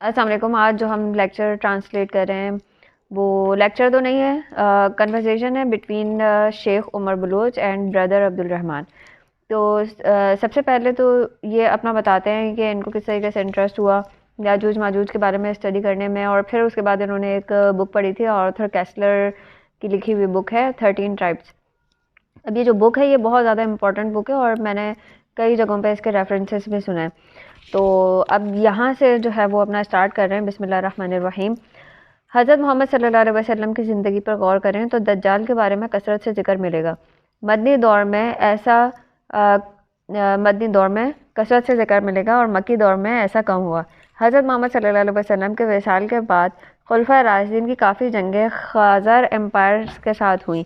السلام علیکم. آج جو ہم لیکچر ٹرانسلیٹ کر رہے ہیں وہ لیکچر تو نہیں ہے، کنورسیشن ہے between Sheikh Umar Baloch and brother عبد الرحمن. تو سب سے پہلے تو یہ اپنا بتاتے ہیں کہ ان کو کس طریقے سے انٹرسٹ ہوا یاجوج ماجوج کے بارے میں اسٹڈی کرنے میں، اور پھر اس کے بعد انہوں نے ایک بک پڑھی تھی، آرتھر کیسلر کی لکھی ہوئی بک ہے 13 ٹرائبس. اب یہ جو بک ہے یہ بہت زیادہ امپورٹنٹ بک ہے اور میں نے کئی جگہوں پہ اس کے ریفرنسز بھی سنے. تو اب یہاں سے جو ہے وہ اپنا اسٹارٹ کر رہے ہیں. بسم اللہ الرحمن الرحیم. حضرت محمد صلی اللہ علیہ وسلم کی زندگی پر غور کریں تو دجال کے بارے میں کثرت سے ذکر ملے گا. مدنی دور میں کثرت سے ذکر ملے گا اور مکی دور میں ایسا کم ہوا. حضرت محمد صلی اللہ علیہ وسلم کے وصال کے بعد خلفائے راشدین کی کافی جنگیں خزر امپائر کے ساتھ ہوئیں.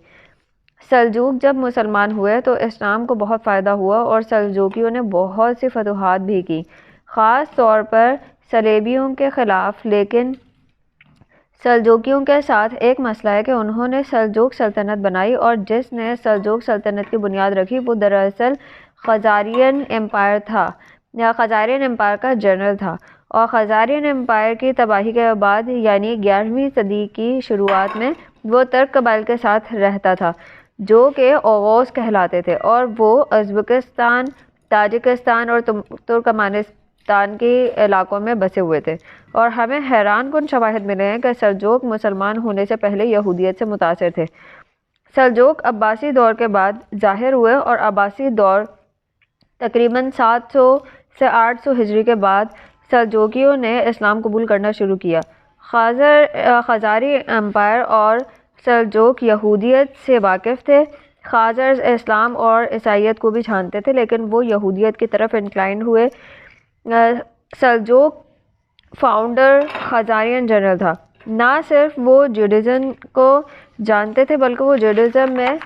سلجوق جب مسلمان ہوئے تو اسلام کو بہت فائدہ ہوا اور سلجوقیوں نے بہت سی فتوحات بھی کی، خاص طور پر صلیبیوں کے خلاف. لیکن سلجوقیوں کے ساتھ ایک مسئلہ ہے کہ انہوں نے سلجوق سلطنت بنائی، اور جس نے سلجوق سلطنت کی بنیاد رکھی وہ دراصل خزارین امپائر تھا، یا خزارین امپائر کا جنرل تھا. اور خزارین امپائر کی تباہی کے بعد یعنی 11ویں صدی کی شروعات میں وہ ترک قبائل کے ساتھ رہتا تھا جو کہ اوغوز کہلاتے تھے، اور وہ ازبکستان، تاجکستان اور ترکمانستان کے علاقوں میں بسے ہوئے تھے. اور ہمیں حیران کن شواہد ملے ہیں کہ سلجوق مسلمان ہونے سے پہلے یہودیت سے متاثر تھے. سلجوق عباسی دور کے بعد ظاہر ہوئے، اور عباسی دور تقریباً 700 سے 800 ہجری کے بعد سلجوقیوں نے اسلام قبول کرنا شروع کیا. خزاری امپائر اور سلجوق یہودیت سے واقف تھے. خازرز اسلام اور عیسائیت کو بھی جانتے تھے لیکن وہ یہودیت کی طرف انکلائنڈ ہوئے. سلجوق فاؤنڈر خزارین جنرل تھا. نہ صرف وہ جوڈیزم کو جانتے تھے بلکہ وہ جوڈیزم میں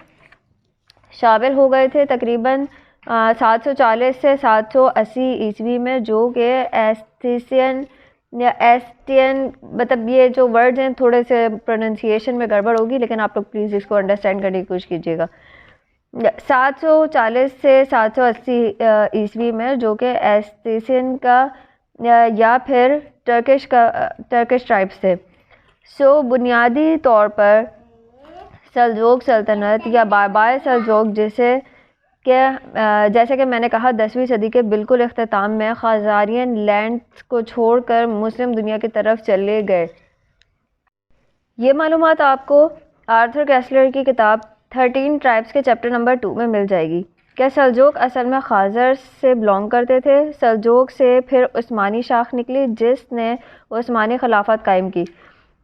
شامل ہو گئے تھے تقریباً 740 سے 780 عیسوی میں، جو کہ ایسٹین مطلب یہ جو ورڈز ہیں تھوڑے سے پروننسیشن میں گڑبڑ ہوگی، لیکن آپ لوگ پلیز اس کو انڈرسٹینڈ کرنے کی کوشش کیجیے گا. 740 سے 780 عیسوی میں، جو کہ ایسٹین کا یا پھر ٹرکش ٹرائبس تھے. بنیادی طور پر سلجوق سلطنت یا بابائے سلجوق جیسے کہ میں نے کہا 10ویں صدی کے بالکل اختتام میں خزارین لینڈز کو چھوڑ کر مسلم دنیا کی طرف چلے گئے. یہ معلومات آپ کو آرتھر کیسلر کی کتاب 13 ٹرائبس کے چیپٹر نمبر 2 میں مل جائے گی. کیا سلجوق اصل میں خازر سے بلانگ کرتے تھے؟ سلجوق سے پھر عثمانی شاخ نکلی جس نے عثمانی خلافت قائم کی.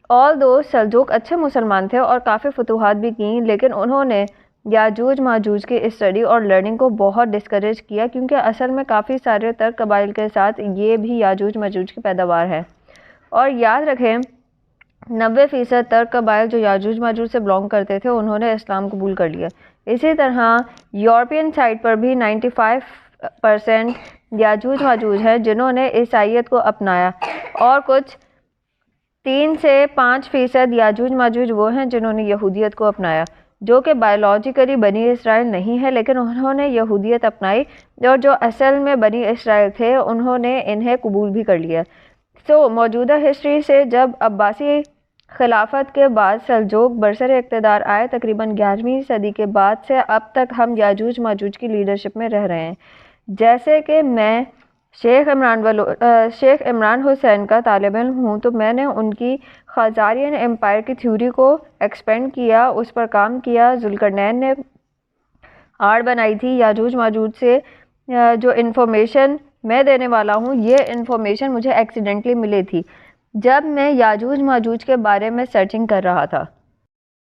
آلدو سلجوق اچھے مسلمان تھے اور کافی فتوحات بھی کیں، لیکن انہوں نے یاجوج ماجوج کی اسٹڈی اور لرننگ کو بہت ڈسکریج کیا، کیونکہ اصل میں کافی سارے ترک قبائل کے ساتھ یہ بھی یاجوج ماجوج کی پیداوار ہے. اور یاد رکھیں 90% ترک قبائل جو یاجوج ماجوج سے بلانگ کرتے تھے انہوں نے اسلام قبول کر لیا. اسی طرح یورپین سائڈ پر بھی 95% یاجوج ماجوج ہیں جنہوں نے عیسائیت کو اپنایا، اور کچھ 3 سے 5% یاجوج ماجوج وہ ہیں جنہوں نے یہودیت کو اپنایا، جو کہ بائیولوجیکلی بنی اسرائیل نہیں ہے لیکن انہوں نے یہودیت اپنائی، اور جو اصل میں بنی اسرائیل تھے انہوں نے انہیں قبول بھی کر لیا. موجودہ ہسٹری سے جب عباسی خلافت کے بعد سلجوق برسر اقتدار آئے تقریباً 11ویں صدی کے بعد سے اب تک ہم یاجوج ماجوج کی لیڈرشپ میں رہ رہے ہیں. جیسے کہ میں شیخ عمران حسین کا طالب علم ہوں تو میں نے ان کی خزارین امپائر کی تھیوری کو ایکسپینڈ کیا، اس پر کام کیا. ذوالقرنین نے آڑ بنائی تھی. یاجوج ماجوج سے جو انفارمیشن میں دینے والا ہوں یہ انفارمیشن مجھے ایکسیڈنٹلی ملی تھی جب میں یاجوج ماجوج کے بارے میں سرچنگ کر رہا تھا.